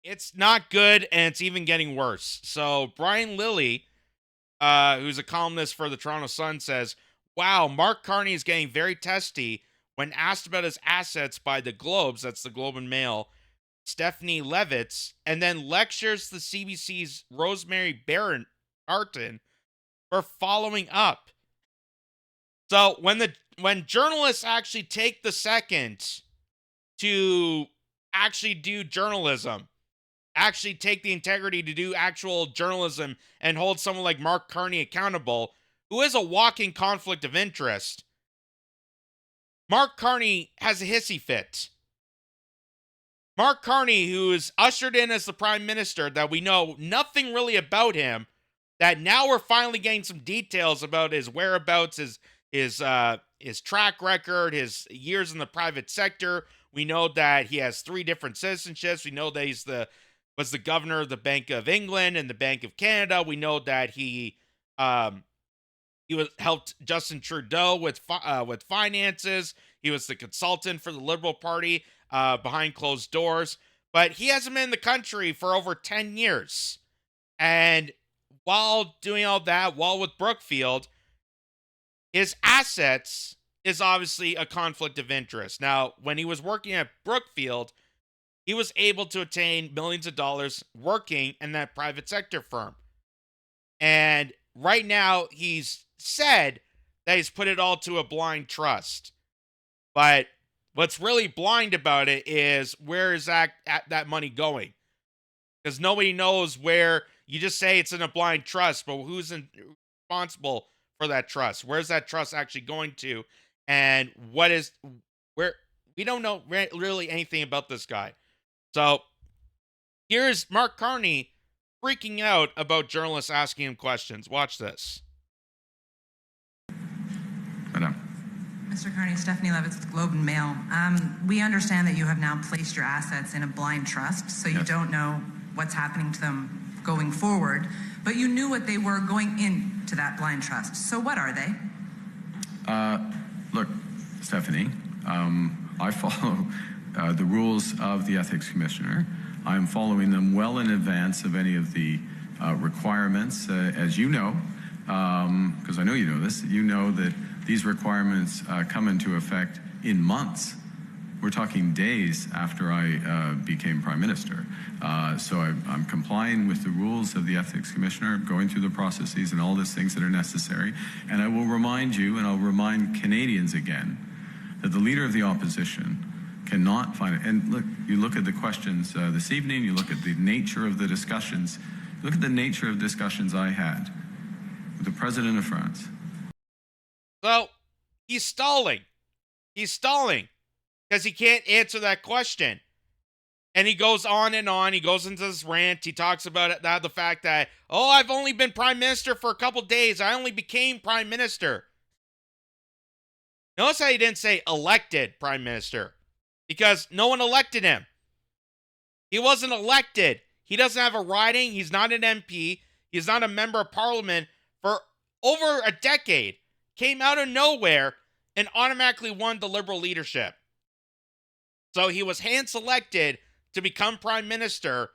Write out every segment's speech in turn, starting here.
It's not good, and it's even getting worse. So Brian Lilly, who's a columnist for the Toronto Sun, says, "Wow, Mark Carney is getting very testy when asked about his assets by the Globes, that's the Globe and Mail, Stephanie Levitz, and then lectures the CBC's Rosemary Barton for following up. So when journalists actually take the second to actually do journalism, actually take the integrity to do actual journalism and hold someone like Mark Carney accountable, who is a walking conflict of interest, Mark Carney has a hissy fit. Mark Carney, who is ushered in as the prime minister, that we know nothing really about him, that now we're finally getting some details about his whereabouts, his track record, his years in the private sector. We know that he has 3 different citizenships. We know that was the governor of the Bank of England and the Bank of Canada. We know that he helped Justin Trudeau with finances. He was the consultant for the Liberal Party behind closed doors, but he hasn't been in the country for over 10 years. And while doing all that, while with Brookfield, his assets is obviously a conflict of interest. Now, when he was working at Brookfield, he was able to attain millions of dollars working in that private sector firm. And right now, he's said that he's put it all to a blind trust. But what's really blind about it is where is that money going? Because nobody knows where. You just say it's in a blind trust, but who's responsible for that trust? Where's that trust actually going to? And where we don't know really anything about this guy. So here's Mark Carney freaking out about journalists asking him questions. Watch this. Mr. Carney, Stephanie Levitz with Globe and Mail. We understand that you have now placed your assets in a blind trust, so you don't know what's happening to them going forward, but you knew what they were going into that blind trust. So what are they? Look, Stephanie, I follow the rules of the Ethics Commissioner. I'm following them well in advance of any of the requirements, as you know, because I know you know this. You know that these requirements come into effect in months. We're talking days after I became Prime Minister. So I'm complying with the rules of the Ethics Commissioner, going through the processes and all these things that are necessary. And I will remind you, and I'll remind Canadians again, that the Leader of the Opposition cannot find it. And look, you look at the questions this evening, you look at the nature of the discussions, look at the nature of discussions I had with the President of France. So, he's stalling. He's stalling because he can't answer that question. And he goes on and on. He goes into this rant. He talks about the fact that, I've only been Prime Minister for a couple days. I only became Prime Minister. Notice how he didn't say elected Prime Minister, because no one elected him. He wasn't elected. He doesn't have a riding. He's not an MP. He's not a member of Parliament for over a decade. Came out of nowhere and automatically won the Liberal leadership. So he was hand-selected to become Prime Minister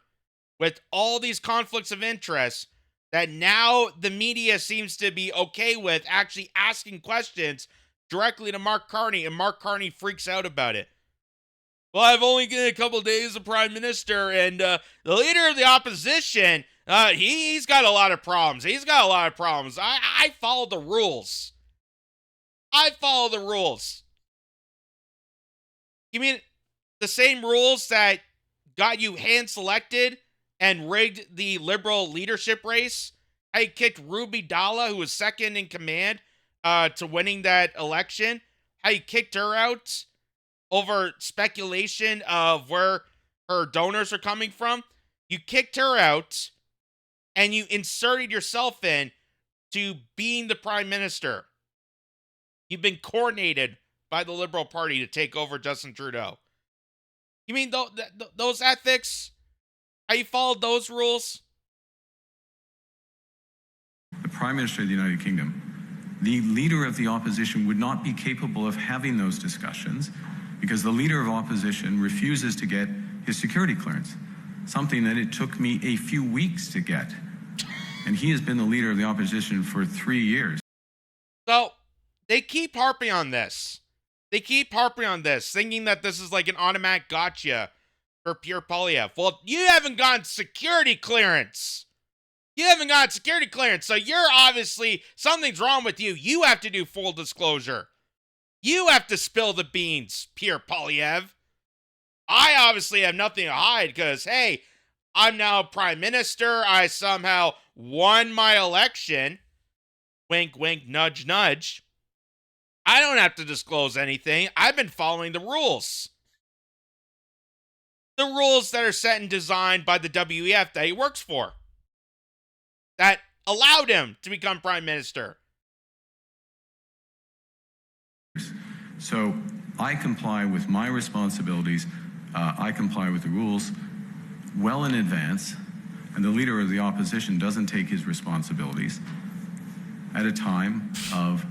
with all these conflicts of interest that now the media seems to be okay with actually asking questions directly to Mark Carney, and Mark Carney freaks out about it. Well, I've only got a couple days of Prime Minister, and the Leader of the Opposition, he's got a lot of problems. He's got a lot of problems. I follow the rules. I follow the rules. You mean the same rules that got you hand-selected and rigged the Liberal leadership race? How you kicked Ruby Dalla, who was second in command, to winning that election? How you kicked her out over speculation of where her donors are coming from? You kicked her out, and you inserted yourself in to being the Prime Minister. You've been coordinated by the Liberal Party to take over Justin Trudeau. You mean those ethics? How you followed those rules? The Prime Minister of the United Kingdom, the Leader of the Opposition would not be capable of having those discussions because the Leader of Opposition refuses to get his security clearance. something that it took me a few weeks to get. And he has been the leader of the opposition for 3 years. So they keep harping on this. They keep harping on this, thinking that this is like an automatic gotcha for Pierre Poilievre. Well, you haven't gotten security clearance. You haven't got security clearance, so you're obviously, something's wrong with you. You have to do full disclosure. You have to spill the beans, Pierre Poilievre. I obviously have nothing to hide because, hey, I'm now prime minister. I somehow won my election. Wink, wink, nudge, nudge. I don't have to disclose anything. I've been following the rules. The rules that are set and designed by the WEF that he works for, that allowed him to become prime minister. So I comply with my responsibilities. I comply with the rules well in advance, and the leader of the opposition doesn't take his responsibilities at a time of,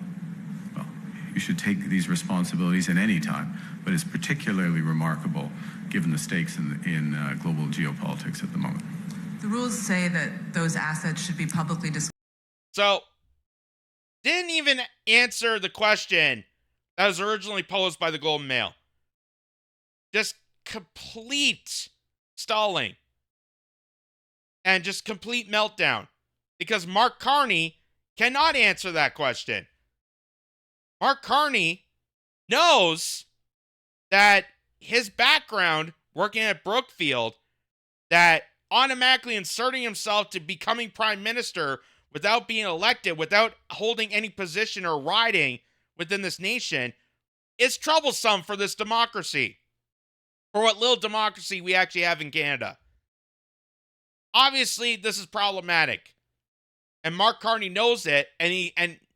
well, you should take these responsibilities at any time, but it's particularly remarkable given the stakes in global geopolitics at the moment. The rules say that those assets should be publicly disclosed. So, didn't even answer the question that was originally posed by the Globe and Mail. Just complete stalling. And just complete meltdown. Because Mark Carney cannot answer that question. Mark Carney knows that his background working at Brookfield, that automatically inserting himself to becoming prime minister without being elected, without holding any position or riding within this nation, is troublesome for this democracy. For what little democracy we actually have in Canada. Obviously, this is problematic. And Mark Carney knows it, and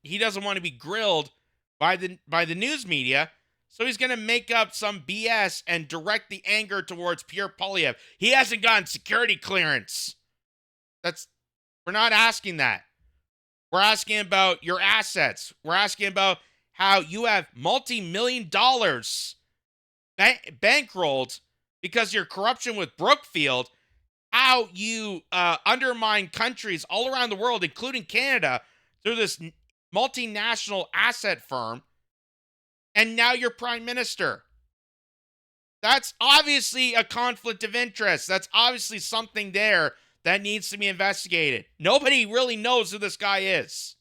he doesn't want to be grilled by the news media, so he's going to make up some BS and direct the anger towards Pierre Poilievre. He hasn't gotten security clearance. We're not asking that. We're asking about your assets. We're asking about how you have multi-million dollars bankrolled because of your corruption with Brookfield, how you undermine countries all around the world, including Canada, through this multinational asset firm, and now you're prime minister. That's obviously a conflict of interest. That's obviously something there that needs to be investigated. Nobody really knows who this guy is.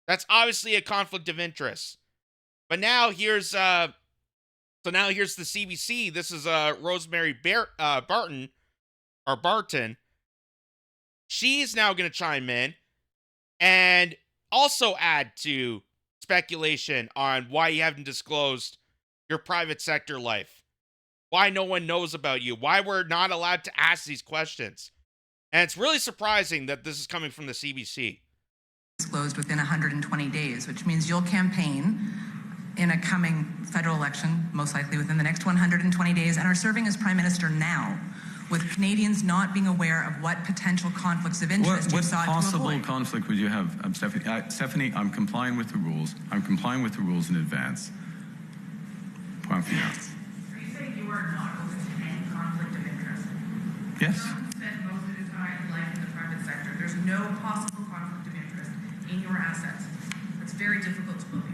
That's obviously a conflict of interest. But now here's the CBC. This is Rosemary Barton. She's now going to chime in and also add to speculation on why you haven't disclosed your private sector life, why no one knows about you, why we're not allowed to ask these questions. And it's really surprising that this is coming from the CBC. Disclosed within 120 days, which means you'll campaign in a coming federal election, most likely within the next 120 days, and are serving as prime minister now, with Canadians not being aware of what potential conflicts of interest you sought to avoid. What possible conflict would you have, Stephanie? Stephanie, I'm complying with the rules. I'm complying with the rules in advance. Point for you. Are you saying you are not open to any conflict of interest? Yes. Trump spent most of his life in the private sector. There's no possible conflict of interest in your assets. It's very difficult to believe.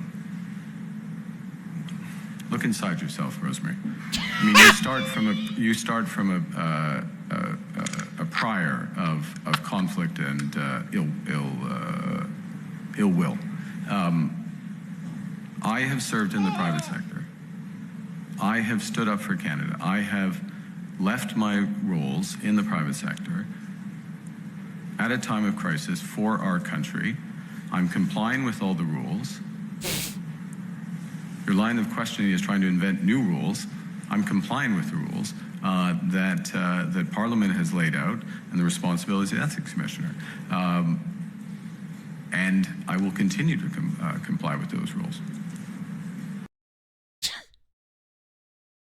Look inside yourself, Rosemary. I mean, you start from a prior of conflict and ill will. I have served in the private sector. I have stood up for Canada. I have left my roles in the private sector at a time of crisis for our country. I'm complying with all the rules. Your line of questioning is trying to invent new rules. I'm complying with the rules that Parliament has laid out and the responsibilities of the Ethics Commissioner. And I will continue to comply with those rules.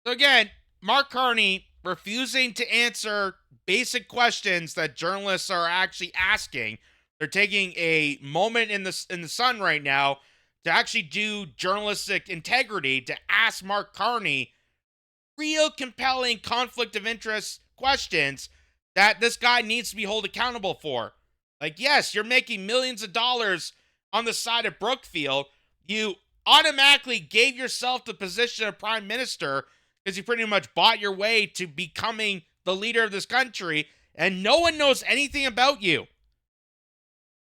So again, Mark Carney refusing to answer basic questions that journalists are actually asking. They're taking a moment in the sun right now to actually do journalistic integrity, to ask Mark Carney real compelling conflict of interest questions that this guy needs to be held accountable for. Like, yes, you're making millions of dollars on the side of Brookfield. You automatically gave yourself the position of prime minister because you pretty much bought your way to becoming the leader of this country, and no one knows anything about you.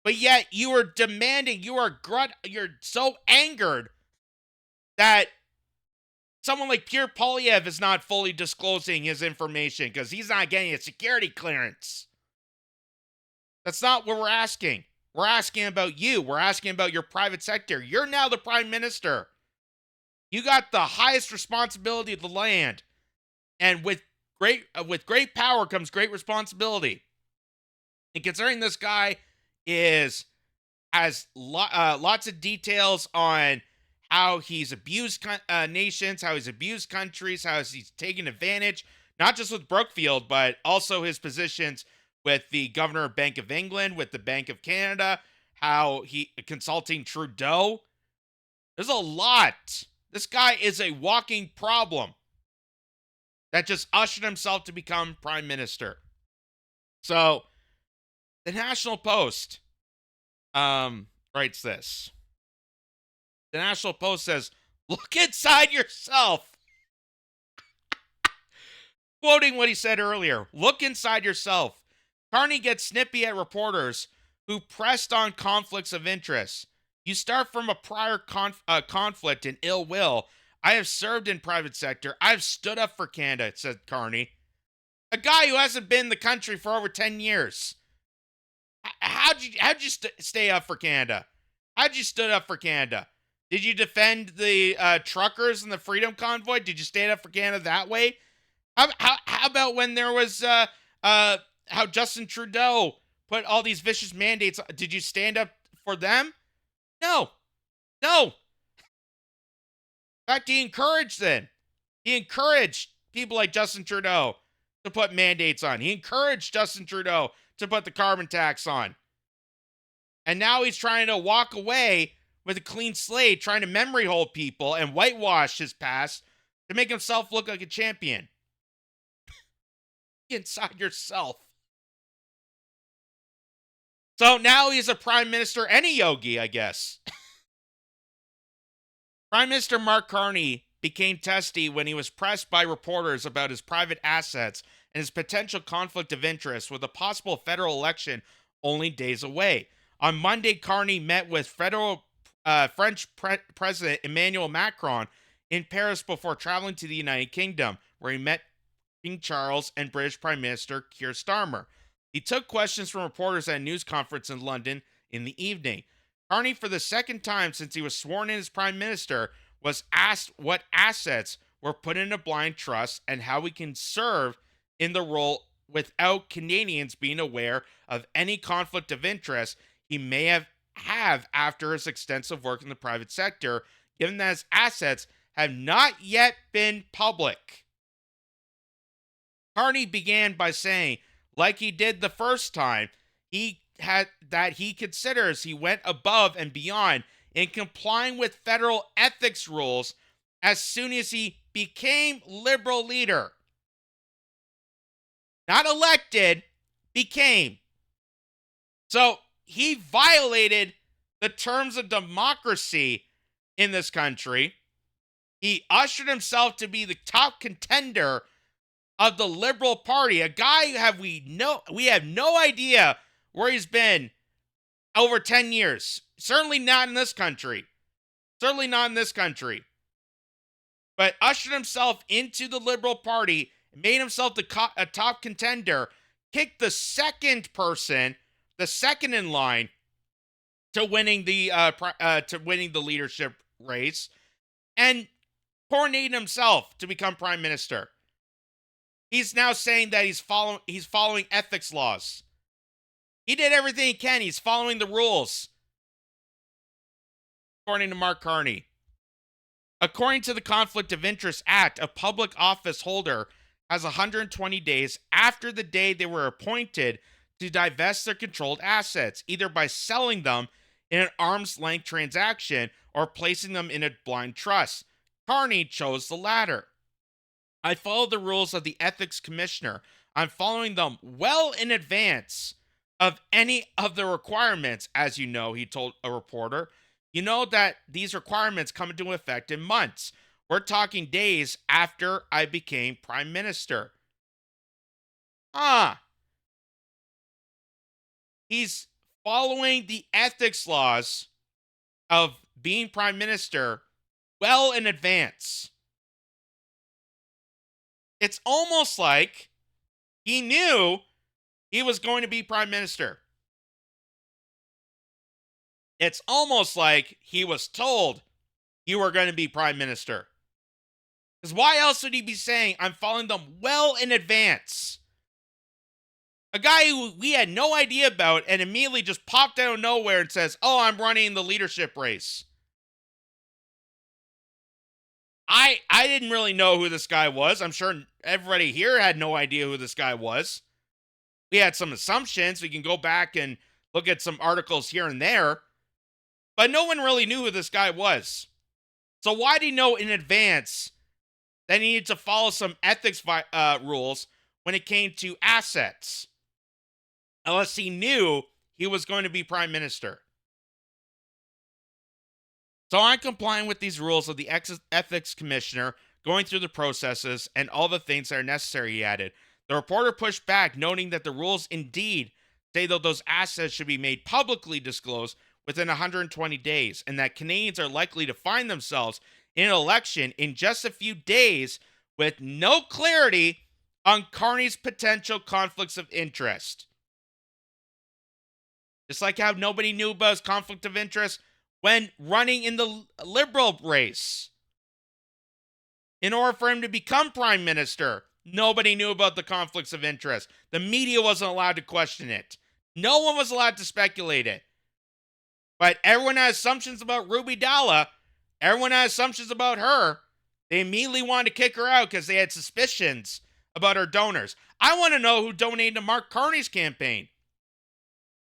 But yet you are demanding, you're so angered that someone like Pierre Poilievre is not fully disclosing his information because he's not getting a security clearance. That's not what we're asking. We're asking about you. We're asking about your private sector. You're now the prime minister. You got the highest responsibility of the land. And with great power comes great responsibility. And considering this guy has lots of details on how he's abused nations, how he's abused countries, how he's taken advantage, not just with Brookfield, but also his positions with the governor of Bank of England, with the Bank of Canada, how he consulting Trudeau. There's a lot. This guy is a walking problem that just ushered himself to become prime minister. So, the National Post writes this. The National Post says, "Look inside yourself." Quoting what he said earlier, "Look inside yourself. Carney gets snippy at reporters who pressed on conflicts of interest. You start from a prior conflict and ill will. I have served in private sector. I've stood up for Canada," said Carney. A guy who hasn't been in the country for over 10 years. How'd you stay up for Canada? How'd you stood up for Canada? Did you defend the truckers and the Freedom Convoy? Did you stand up for Canada that way? How about when there was how Justin Trudeau put all these vicious mandates? Did you stand up for them? No. In fact, he encouraged them. He encouraged people like Justin Trudeau to put mandates on. He encouraged Justin Trudeau to put the carbon tax on. And now he's trying to walk away with a clean slate, trying to memory hold people and whitewash his past to make himself look like a champion. Inside yourself. So now he's a prime minister and a yogi, I guess. Prime Minister Mark Carney became testy when he was pressed by reporters about his private assets and his potential conflict of interest with a possible federal election only days away. On Monday, Carney met with French President Emmanuel Macron in Paris before traveling to the United Kingdom, where he met King Charles and British Prime Minister Keir Starmer. He took questions from reporters at a news conference in London in the evening. Carney, for the second time since he was sworn in as prime minister, was asked what assets were put in a blind trust and how he can serve in the role without Canadians being aware of any conflict of interest he may have after his extensive work in the private sector, given that his assets have not yet been public. Carney began by saying, like he did the first time, he considers he went above and beyond in complying with federal ethics rules as soon as he became Liberal leader. Not elected, became. So he violated the terms of democracy in this country. He ushered himself to be the top contender of the Liberal Party, a guy we have no idea where he's been over 10 years. Certainly not in this country. But ushered himself into the Liberal Party, made himself a top contender, kicked the second in line to winning the leadership race, and coronated himself to become prime minister. He's now saying that he's following ethics laws. He did everything he can. He's following the rules, according to Mark Carney. According to the Conflict of Interest Act, a public office holder has 120 days after the day they were appointed to divest their controlled assets, either by selling them in an arm's length transaction or placing them in a blind trust. Carney chose the latter. "I followed the rules of the ethics commissioner. I'm following them well in advance of any of the requirements, as you know, he told a reporter. You know that these requirements come into effect in months. We're talking days after I became prime minister. Ah, he's following the ethics laws of being prime minister well in advance. It's almost like he knew he was going to be prime minister. It's almost like he was told you were going to be prime minister. Because why else would he be saying, I'm following them well in advance? A guy who we had no idea about and immediately just popped out of nowhere and says, oh, I'm running the leadership race. I didn't really know who this guy was. I'm sure everybody here had no idea who this guy was. We had some assumptions. We can go back and look at some articles here and there. But no one really knew who this guy was. So why did he know in advance that he needed to follow some ethics rules when it came to assets? Unless he knew he was going to be prime minister. So I'm complying with these rules of the ethics commissioner, going through the processes and all the things that are necessary, he added. The reporter pushed back, noting that the rules indeed say that those assets should be made publicly disclosed within 120 days, and that Canadians are likely to find themselves in an election in just a few days with no clarity on Carney's potential conflicts of interest. Just like how nobody knew about his conflict of interest when running in the Liberal race. In order for him to become prime minister, nobody knew about the conflicts of interest. The media wasn't allowed to question it. No one was allowed to speculate it. But everyone had assumptions about Ruby Dalla. Everyone had assumptions about her. They immediately wanted to kick her out because they had suspicions about her donors. I want to know who donated to Mark Carney's campaign.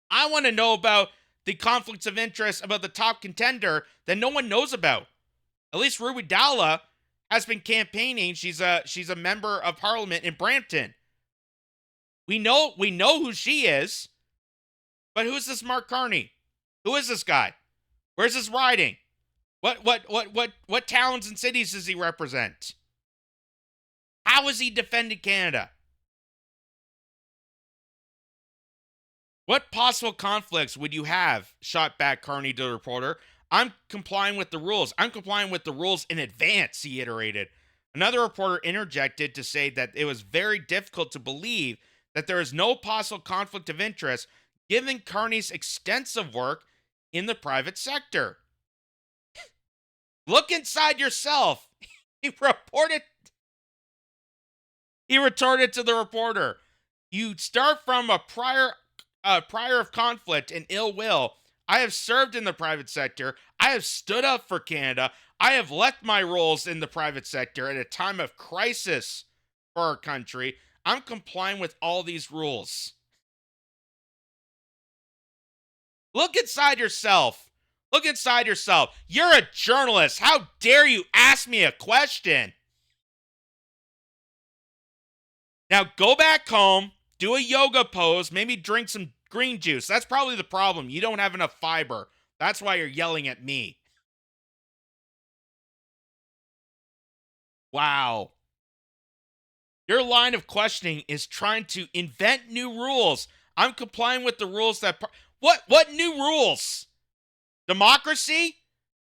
I want to know about the conflicts of interest about the top contender that no one knows about. At least Ruby Dalla has been campaigning. She's a member of parliament in Brampton. We know who she is. But who's this Mark Carney? Who is this guy? Where's his riding? What towns and cities does he represent? How has he defended Canada? What possible conflicts would you have? Shot back Carney to the reporter. I'm complying with the rules. I'm complying with the rules in advance, he iterated. Another reporter interjected to say that it was very difficult to believe that there is no possible conflict of interest given Carney's extensive work in the private sector. Look inside yourself. He retorted to the reporter. You start from a prior of conflict and ill will. I have served in the private sector. I have stood up for Canada. I have left my roles in the private sector at a time of crisis for our country. I'm complying with all these rules. Look inside yourself. Look inside yourself. You're a journalist. How dare you ask me a question? Now go back home, do a yoga pose, maybe drink some green juice. That's probably the problem. You don't have enough fiber. That's why you're yelling at me. Wow. Your line of questioning is trying to invent new rules. I'm complying with the rules that... What new rules? Democracy?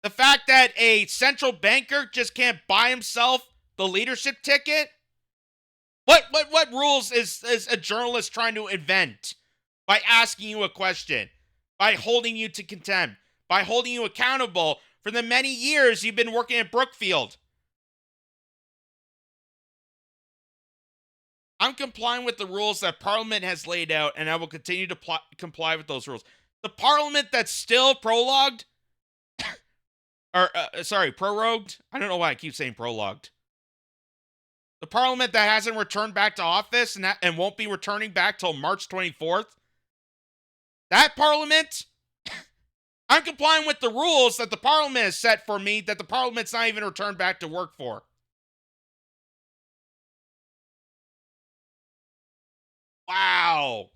The fact that a central banker just can't buy himself the leadership ticket? What rules is a journalist trying to invent by asking you a question, by holding you to contempt, by holding you accountable for the many years you've been working at Brookfield? I'm complying with the rules that Parliament has laid out, and I will continue to comply with those rules. The Parliament that's still prologued, prorogued. I don't know why I keep saying prologued. The Parliament that hasn't returned back to office and won't be returning back till March 24th. That Parliament, I'm complying with the rules that the Parliament has set for me that the Parliament's not even returned back to work for. Wow.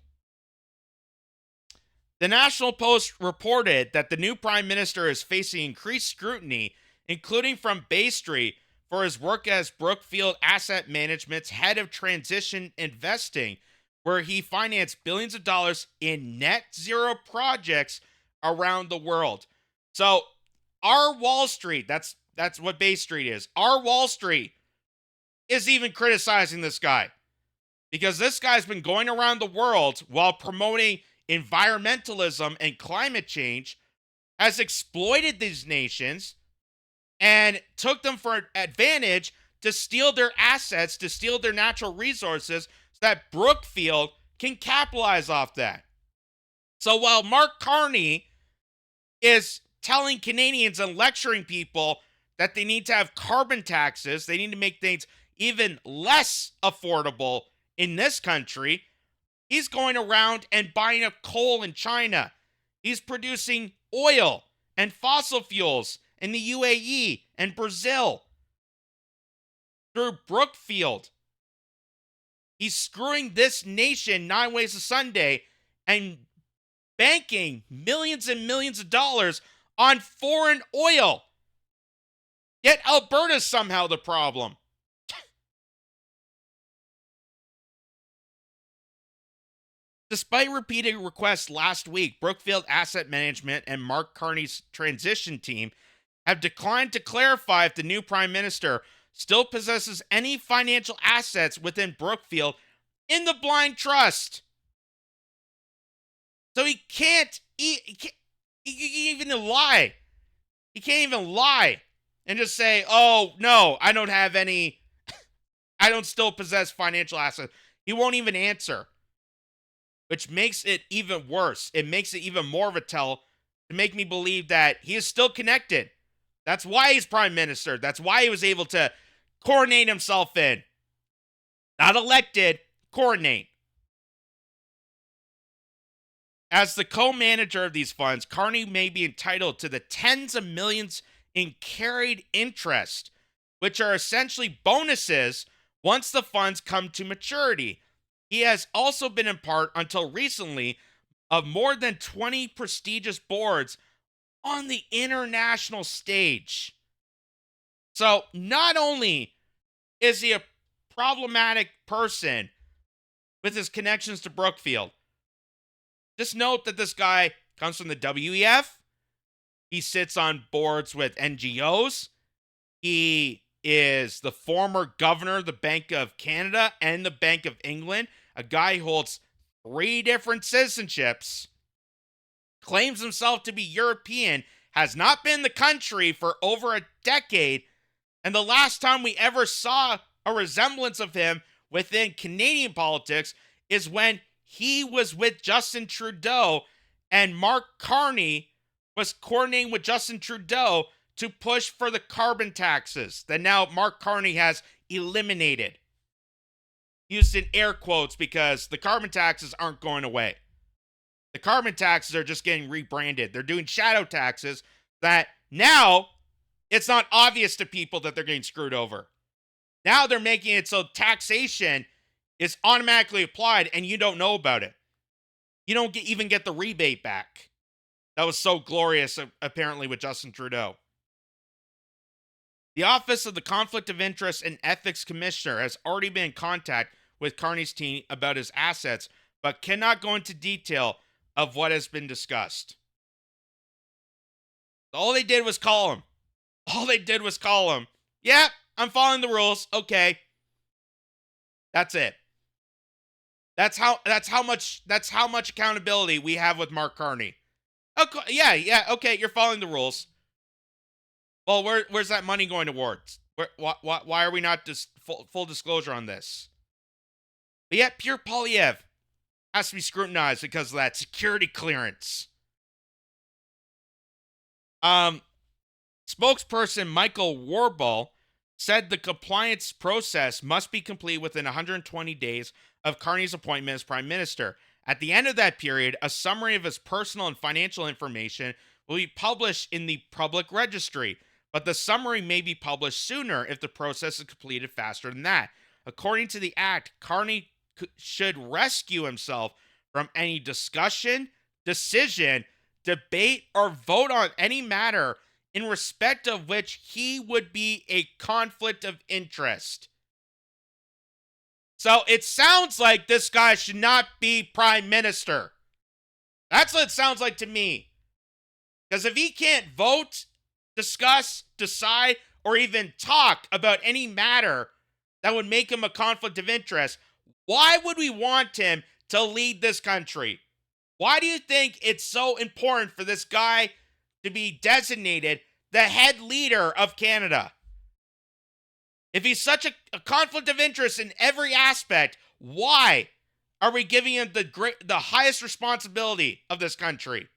The National Post reported that the new prime minister is facing increased scrutiny, including from Bay Street, for his work as Brookfield Asset Management's head of transition investing, where he financed billions of dollars in net zero projects around the world. So, our Wall Street, that's what Bay Street is. Our Wall Street is even criticizing this guy because this guy's been going around the world while promoting environmentalism and climate change, has exploited these nations and took them for advantage to steal their assets, to steal their natural resources so that Brookfield can capitalize off that. So while Mark Carney is telling Canadians and lecturing people that they need to have carbon taxes, they need to make things even less affordable in this country, he's going around and buying up coal in China. He's producing oil and fossil fuels in the UAE and Brazil through Brookfield. He's screwing this nation 9 ways to Sunday and banking millions and millions of dollars on foreign oil. Yet Alberta's somehow the problem. Despite repeated requests last week, Brookfield Asset Management and Mark Carney's transition team have declined to clarify if the new prime minister still possesses any financial assets within Brookfield in the blind trust. So he can't even lie. He can't even lie and just say, oh, no, I don't have any, I don't still possess financial assets. He won't even answer, which makes it even worse. It makes it even more of a tell to make me believe that he is still connected. That's why he's prime minister. That's why he was able to coordinate himself in. Not elected, coordinate. As the co-manager of these funds, Carney may be entitled to the tens of millions in carried interest, which are essentially bonuses once the funds come to maturity. He has also been in part, until recently, of more than 20 prestigious boards on the international stage. So not only is he a problematic person with his connections to Brookfield, just note that this guy comes from the WEF. He sits on boards with NGOs. He is the former governor of the Bank of Canada and the Bank of England, a guy who holds 3 different citizenships, claims himself to be European, has not been in the country for over a decade, and the last time we ever saw a resemblance of him within Canadian politics is when he was with Justin Trudeau, and Mark Carney was coordinating with Justin Trudeau to push for the carbon taxes that now Mark Carney has eliminated. Used in air quotes because the carbon taxes aren't going away. The carbon taxes are just getting rebranded. They're doing shadow taxes that now it's not obvious to people that they're getting screwed over. Now they're making it so taxation is automatically applied and you don't know about it. You don't even get the rebate back. That was so glorious, apparently, with Justin Trudeau. The Office of the Conflict of Interest and Ethics Commissioner has already been in contact with Carney's team about his assets, but cannot go into detail of what has been discussed. All they did was call him. Yeah, I'm following the rules. Okay. That's it. That's how much accountability we have with Mark Carney. Okay, yeah, okay, you're following the rules. Well, where's that money going towards? Why are we not full disclosure on this? But yet, Pierre Poilievre has to be scrutinized because of that security clearance. Spokesperson Michael Warble said the compliance process must be complete within 120 days of Carney's appointment as Prime Minister. At the end of that period, a summary of his personal and financial information will be published in the public registry, but the summary may be published sooner if the process is completed faster than that. According to the Act, Carney should rescue himself from any discussion, decision, debate, or vote on any matter in respect of which he would be a conflict of interest. So it sounds like this guy should not be prime minister. That's what it sounds like to me. Because if he can't vote, discuss, decide, or even talk about any matter that would make him a conflict of interest, why would we want him to lead this country? Why do you think it's so important for this guy to be designated the head leader of Canada? If he's such a conflict of interest in every aspect, why are we giving him the highest responsibility of this country?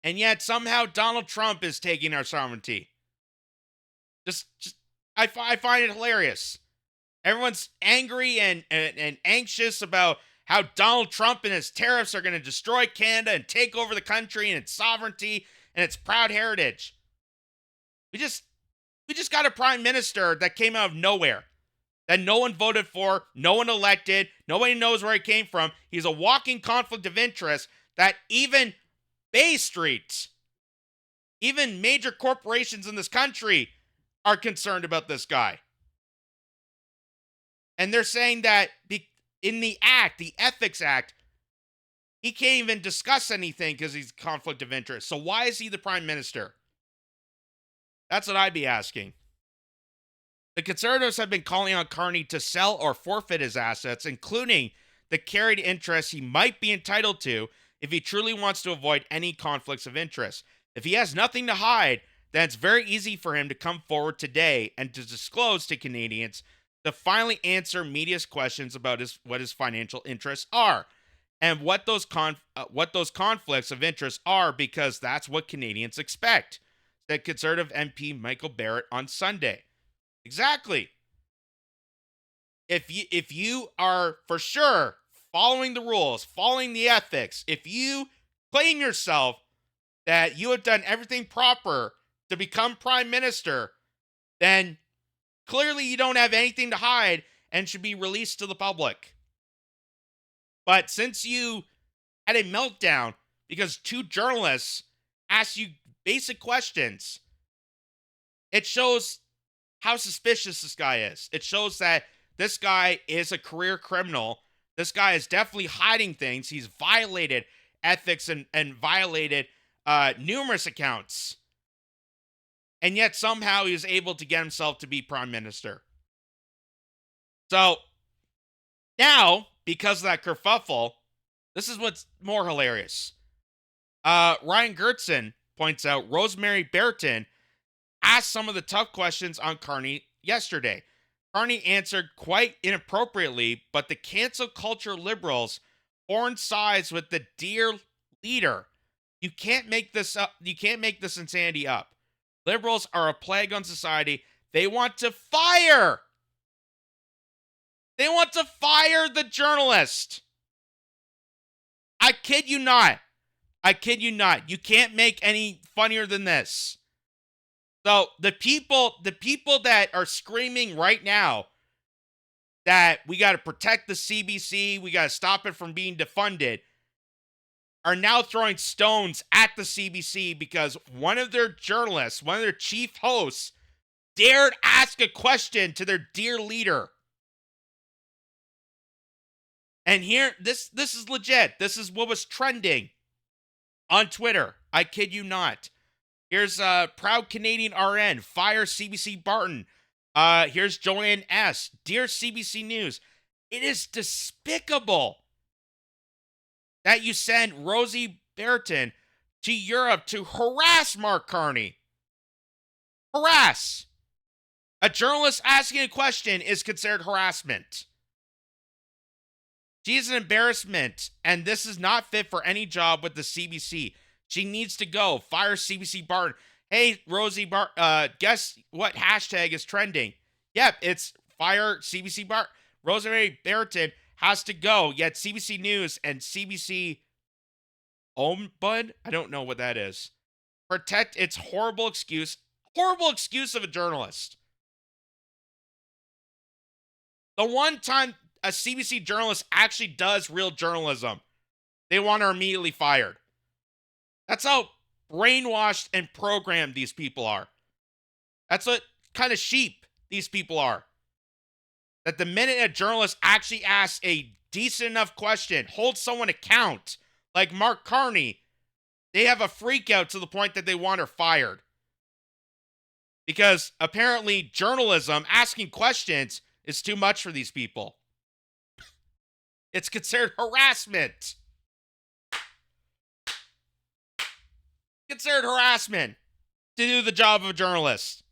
And yet somehow Donald Trump is taking our sovereignty. I find it hilarious. Everyone's angry and anxious about how Donald Trump and his tariffs are going to destroy Canada and take over the country and its sovereignty and its proud heritage. We just got a prime minister that came out of nowhere, that no one voted for, no one elected, nobody knows where he came from. He's a walking conflict of interest that even Bay Street, even major corporations in this country are concerned about this guy. And they're saying that in the Ethics Act, he can't even discuss anything because he's a conflict of interest. So why is he the prime minister? That's what I'd be asking. The Conservatives have been calling on Carney to sell or forfeit his assets, including the carried interest he might be entitled to if he truly wants to avoid any conflicts of interest. If he has nothing to hide, then it's very easy for him to come forward today and to disclose to Canadians to finally answer media's questions about what his financial interests are and what those conflicts of interest are, because that's what Canadians expect, said Conservative MP Michael Barrett on Sunday. Exactly. If you are for sure following the rules, following the ethics, if you claim yourself that you have done everything proper to become prime minister, then clearly you don't have anything to hide and should be released to the public. But since you had a meltdown because two journalists asked you basic questions, it shows how suspicious this guy is. It shows that this guy is a career criminal. This guy is definitely hiding things. He's violated ethics and violated numerous accounts. And yet somehow he was able to get himself to be prime minister. So now, because of that kerfuffle, this is what's more hilarious. Ryan Gertson points out Rosemary Bertin asked some of the tough questions on Carney yesterday. Carney answered quite inappropriately, but the cancel culture liberals formed sides with the dear leader. You can't make this up. You can't make this insanity up. Liberals are a plague on society. They want to fire. They want to fire the journalist. I kid you not. I kid you not. You can't make any funnier than this. So the people that are screaming right now that we got to protect the CBC, we got to stop it from being defunded, are now throwing stones at the CBC because one of their journalists, one of their chief hosts, dared ask a question to their dear leader. And here, this is legit. This is what was trending on Twitter. I kid you not. Here's proud Canadian RN, fire CBC Barton. Here's Joanne S. Dear CBC News, it is despicable that you send Rosie Bertin to Europe to harass Mark Carney. Harass. A journalist asking a question is considered harassment. She is an embarrassment, and this is not fit for any job with the CBC. She needs to go. Fire CBC Barton. Hey, Rosie guess what hashtag is trending? Yep, it's fire CBC Barton. Rosemary Bertin has to go. Yet CBC News and CBC Ombud, I don't know what that is, protect its horrible excuse of a journalist. The one time a CBC journalist actually does real journalism, they want her immediately fired. That's how brainwashed and programmed these people are. That's what kind of sheep these people are. That the minute a journalist actually asks a decent enough question, holds someone account, like Mark Carney, they have a freak out to the point that they want her fired. Because apparently journalism, asking questions, is too much for these people. It's considered harassment. Considered harassment to do the job of a journalist.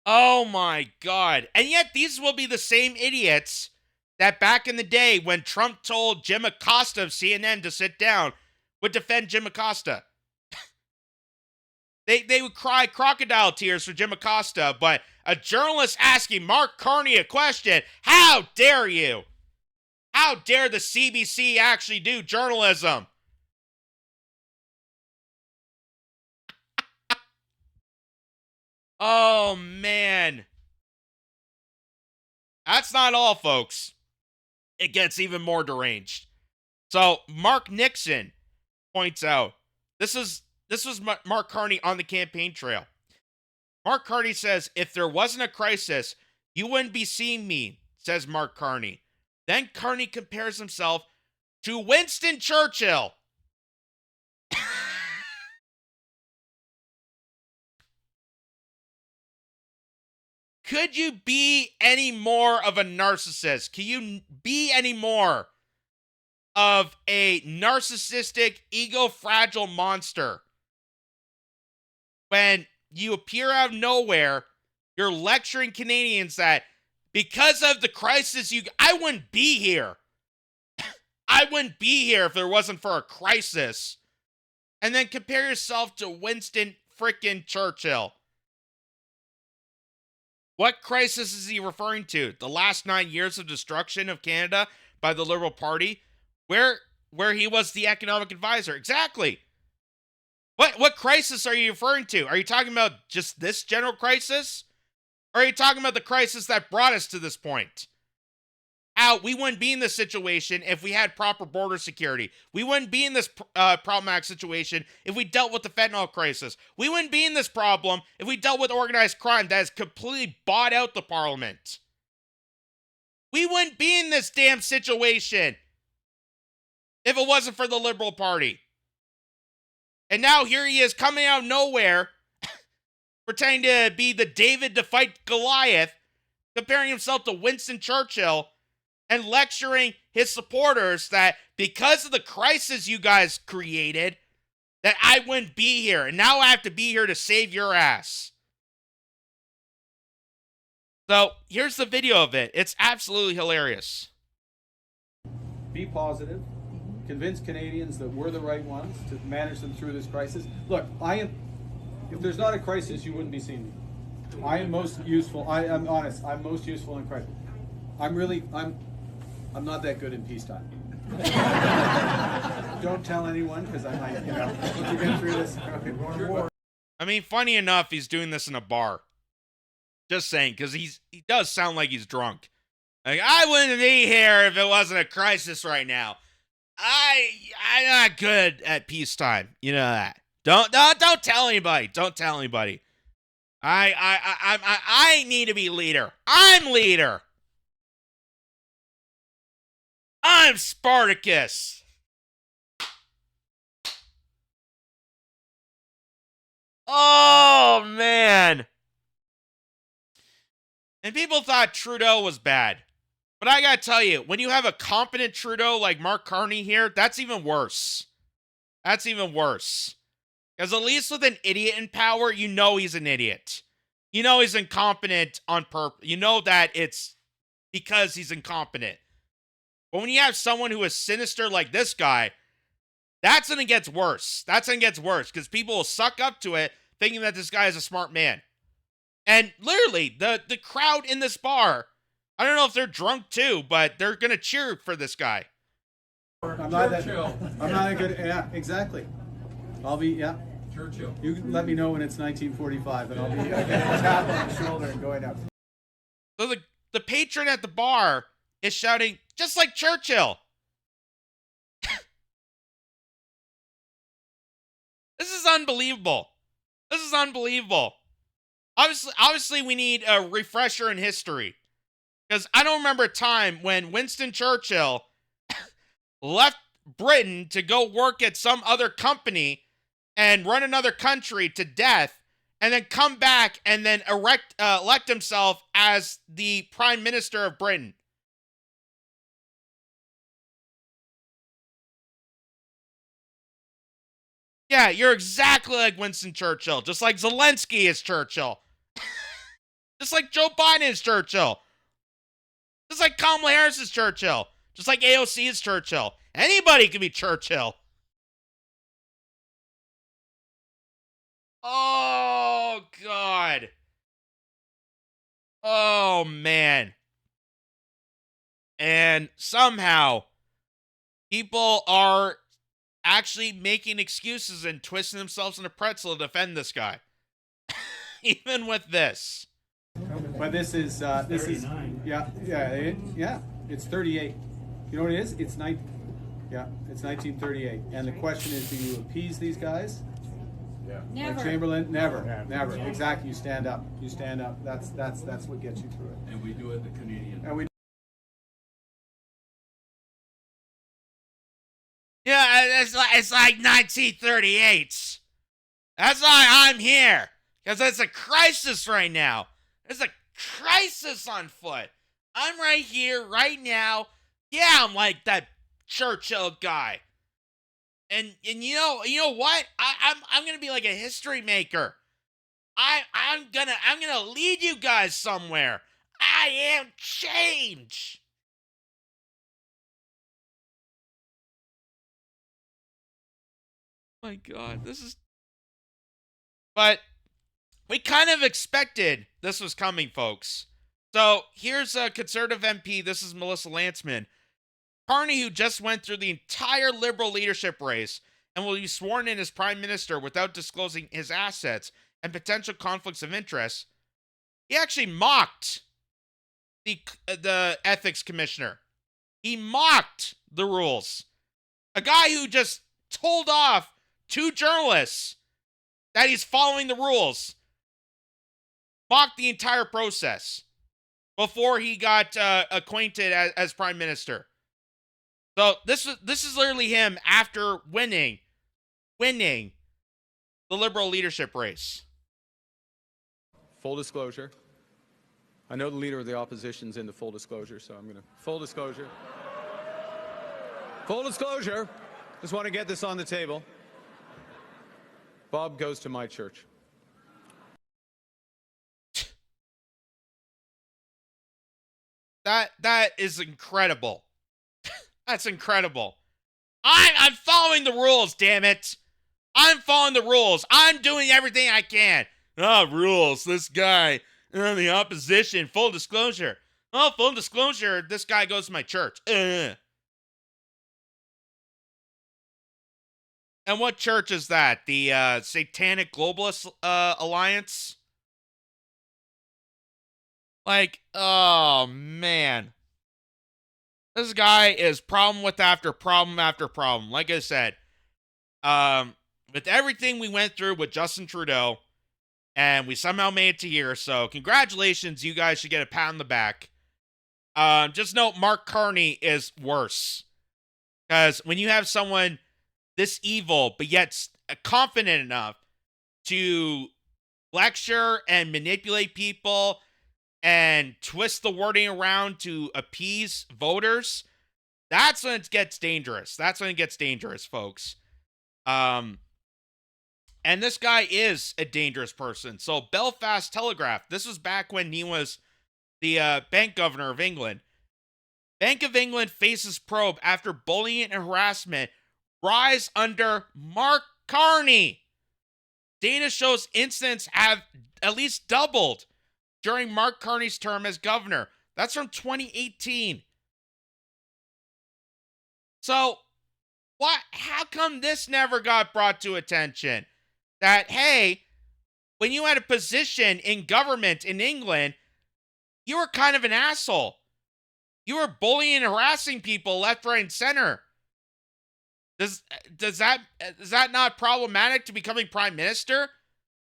Oh my God. And yet these will be the same idiots that back in the day when Trump told Jim Acosta of CNN to sit down would defend Jim Acosta. They would cry crocodile tears for Jim Acosta, but a journalist asking Mark Carney a question, how dare you? How dare the CBC actually do journalism? Oh, man. That's not all, folks. It gets even more deranged. So, Mark Nixon points out, this was Mark Carney on the campaign trail. Mark Carney says, if there wasn't a crisis, you wouldn't be seeing me, says Mark Carney. Then Carney compares himself to Winston Churchill. Could you be any more of a narcissist? Can you be any more of a narcissistic, ego-fragile monster? When you appear out of nowhere, you're lecturing Canadians that because of the crisis, I wouldn't be here. I wouldn't be here if there wasn't for a crisis. And then compare yourself to Winston frickin' Churchill. What crisis is he referring to? The last 9 years of destruction of Canada by the Liberal Party, where he was the economic advisor. Exactly. What crisis are you referring to? Are you talking about just this general crisis? Or are you talking about the crisis that brought us to this point? How we wouldn't be in this situation if we had proper border security. We wouldn't be in this problematic situation if we dealt with the fentanyl crisis. We wouldn't be in this problem if we dealt with organized crime that has completely bought out the parliament. We wouldn't be in this damn situation if it wasn't for the Liberal Party. And now here he is coming out of nowhere, pretending to be the David to fight Goliath, comparing himself to Winston Churchill, and lecturing his supporters that because of the crisis you guys created, that I wouldn't be here. And now I have to be here to save your ass. So here's the video of it. It's absolutely hilarious. Be positive. Convince Canadians that we're the right ones to manage them through this crisis. Look, if there's not a crisis, you wouldn't be seeing me. I am most useful. I'm honest. I'm most useful in crisis. I'm not that good in peacetime. Don't tell anyone, because I might, once you get through this. I mean, funny enough, he's doing this in a bar. Just saying, because he does sound like he's drunk. Like, I wouldn't be here if it wasn't a crisis right now. I'm not good at peacetime. You know that. Don't tell anybody. Don't tell anybody. I need to be leader. I'm leader. I'm Spartacus. Oh, man. And people thought Trudeau was bad. But I gotta tell you, when you have a competent Trudeau like Mark Carney here, that's even worse. That's even worse. Because at least with an idiot in power, you know he's an idiot. You know he's incompetent on purpose. You know that it's because he's incompetent. But when you have someone who is sinister like this guy, that's when it gets worse. That's when it gets worse. Because people will suck up to it thinking that this guy is a smart man. And literally, the crowd in this bar, I don't know if they're drunk too, but they're going to cheer for this guy. I'm not a good, yeah, exactly. I'll be, yeah. Churchill. You can let me know when it's 1945, and I'll be getting a tap on the shoulder and going up. So the patron at the bar is shouting, just like Churchill. This is unbelievable. This is unbelievable. Obviously, we need a refresher in history. Because I don't remember a time when Winston Churchill left Britain to go work at some other company and run another country to death, and then come back and then elect himself as the Prime Minister of Britain. Yeah, you're exactly like Winston Churchill, just like Zelensky is Churchill. Just like Joe Biden is Churchill. Just like Kamala Harris is Churchill. Just like AOC is Churchill. Anybody can be Churchill. Oh, God. Oh, man. And somehow, people are actually making excuses and twisting themselves in a pretzel to defend this guy. Even with this. But this is it's 38. You know what it is? It's 1938. And the question is, do you appease these guys? Yeah. Like Chamberlain, never. Exactly. You stand up. That's what gets you through it. And we do it the Canadian. And we. Yeah, it's like 1938. That's why I'm here. Because it's a crisis right now. There's a crisis on foot. I'm right here, right now. Yeah, I'm like that Churchill guy. And you know what? I'm gonna be like a history maker. I'm gonna lead you guys somewhere. I am change. My God, this is. But we kind of expected this was coming, folks. So here's a conservative MP. This is Melissa Lantsman. Carney, who just went through the entire Liberal leadership race and will be sworn in as Prime Minister without disclosing his assets and potential conflicts of interest, he actually mocked the ethics commissioner. He mocked the rules. A guy who just told off 2 journalists that he's following the rules. Mocked the entire process before he got acquainted as Prime Minister. So this is literally him after winning the Liberal leadership race. Full disclosure. I know the leader of the opposition's into full disclosure, so I'm going to full disclosure. Full disclosure. Just want to get this on the table. Bob goes to my church. That is incredible. That's incredible. I'm following the rules, damn it. I'm following the rules. I'm doing everything I can. Oh, rules. This guy, the opposition, full disclosure. Oh, full disclosure, this guy goes to my church. And what church is that? The Satanic Globalist Alliance? Like, oh, man. This guy is problem after problem. Like I said, with everything we went through with Justin Trudeau, and we somehow made it to here, so congratulations, you guys should get a pat on the back. Just note, Mark Carney is worse. Because when you have someone this evil, but yet confident enough to lecture and manipulate people and twist the wording around to appease voters, that's when it gets dangerous. That's when it gets dangerous, folks. And this guy is a dangerous person. So Belfast Telegraph, this was back when he was the Bank Governor of England. Bank of England faces probe after bullying and harassment rise under Mark Carney. Data shows incidents have at least doubled during Mark Carney's term as governor. That's from 2018. So, how come this never got brought to attention? that, hey, when you had a position in government in England, you were kind of an asshole. You were bullying and harassing people left, right, and center. Is that not problematic to becoming prime minister?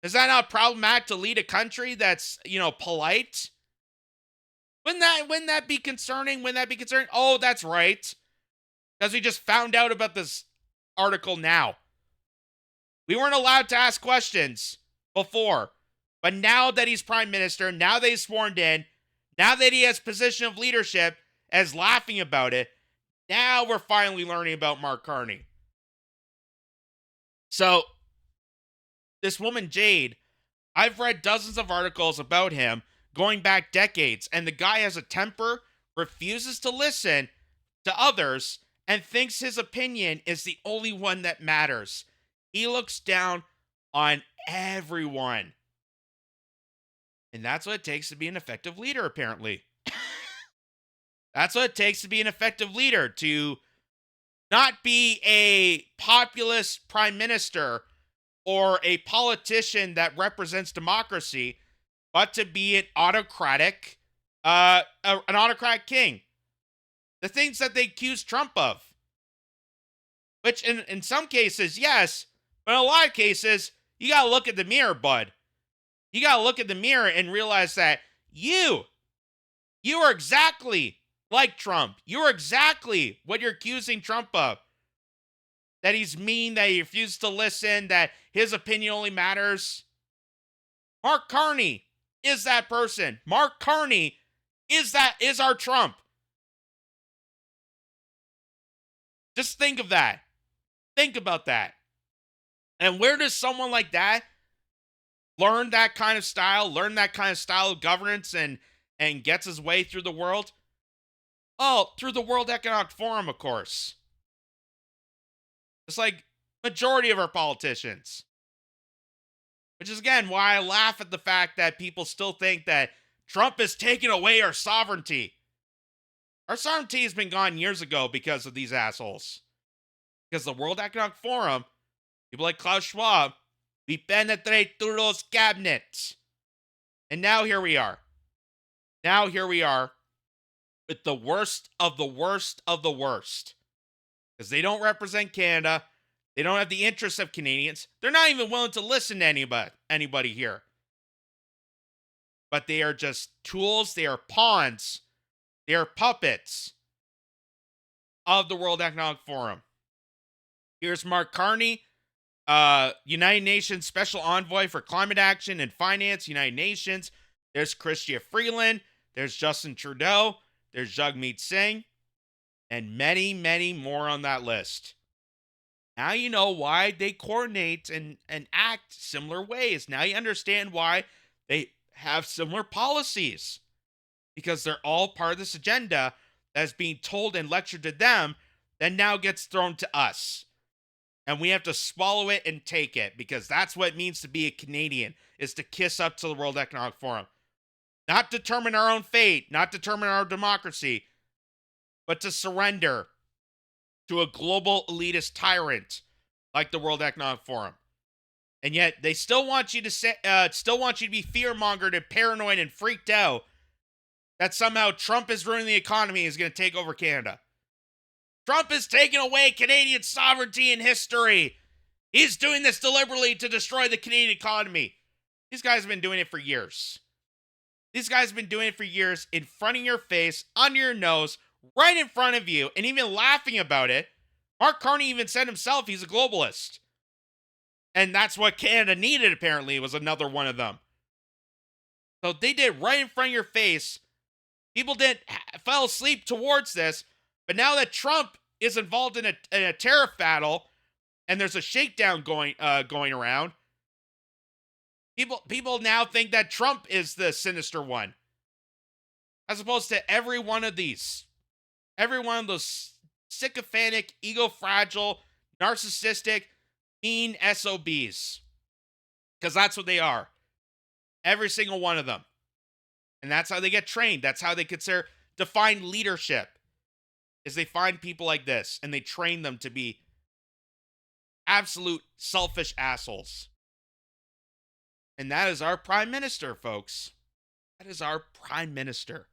Is that not problematic to lead a country that's, polite? Wouldn't that be concerning? Wouldn't that be concerning? Oh, that's right. Because we just found out about this article now. We weren't allowed to ask questions before. But now that he's prime minister, now that he's sworn in, now that he has position of leadership, as laughing about it, now we're finally learning about Mark Carney. So, this woman, Jade, I've read dozens of articles about him going back decades, and the guy has a temper, refuses to listen to others, and thinks his opinion is the only one that matters. He looks down on everyone. And that's what it takes to be an effective leader, apparently. That's what it takes to be an effective leader, to not be a populist prime minister or a politician that represents democracy, but to be an autocratic king. The things that they accuse Trump of. Which in some cases, yes, but in a lot of cases, you gotta look at the mirror, bud. You gotta look at the mirror and realize that you are exactly like Trump. You're exactly what you're accusing Trump of. That he's mean, that he refuses to listen, that his opinion only matters. Mark Carney is that person. Mark Carney is our Trump. Just think of that. Think about that. And where does someone like that learn that kind of style of governance and gets his way through the world? Oh, through the World Economic Forum, of course. It's like majority of our politicians. Which is, again, why I laugh at the fact that people still think that Trump is taking away our sovereignty. Our sovereignty has been gone years ago because of these assholes. Because the World Economic Forum, people like Klaus Schwab, we penetrate through those cabinets. And now here we are. Now here we are with the worst of the worst of the worst. Because they don't represent Canada. They don't have the interests of Canadians. They're not even willing to listen to anybody here. But they are just tools. They are pawns. They are puppets of the World Economic Forum. Here's Mark Carney, United Nations Special Envoy for Climate Action and Finance, United Nations. There's Chrystia Freeland. There's Justin Trudeau. There's Jagmeet Singh. And many, many more on that list. Now you know why they coordinate and act similar ways. Now you understand why they have similar policies. Because they're all part of this agenda that's being told and lectured to them that now gets thrown to us. And we have to swallow it and take it, because that's what it means to be a Canadian, is to kiss up to the World Economic Forum. Not determine our own fate, not determine our democracy, but to surrender to a global elitist tyrant like the World Economic Forum. And yet they still want you to be fear-mongered and paranoid and freaked out that somehow Trump is ruining the economy and is going to take over Canada. Trump is taking away Canadian sovereignty and history. He's doing this deliberately to destroy the Canadian economy. These guys have been doing it for years. These guys have been doing it for years in front of your face, under your nose, right in front of you, and even laughing about it. Mark Carney even said himself he's a globalist. And that's what Canada needed, apparently, was another one of them. So they did right in front of your face. People fell asleep towards this. But now that Trump is involved in a tariff battle, and there's a shakedown going around, people now think that Trump is the sinister one, as opposed to every one of those sycophantic, ego-fragile, narcissistic, mean SOBs, because that's what they are. Every single one of them. And that's how they get trained. That's how they define leadership. Is they find people like this and they train them to be absolute selfish assholes. And that is our prime minister, folks. That is our prime minister.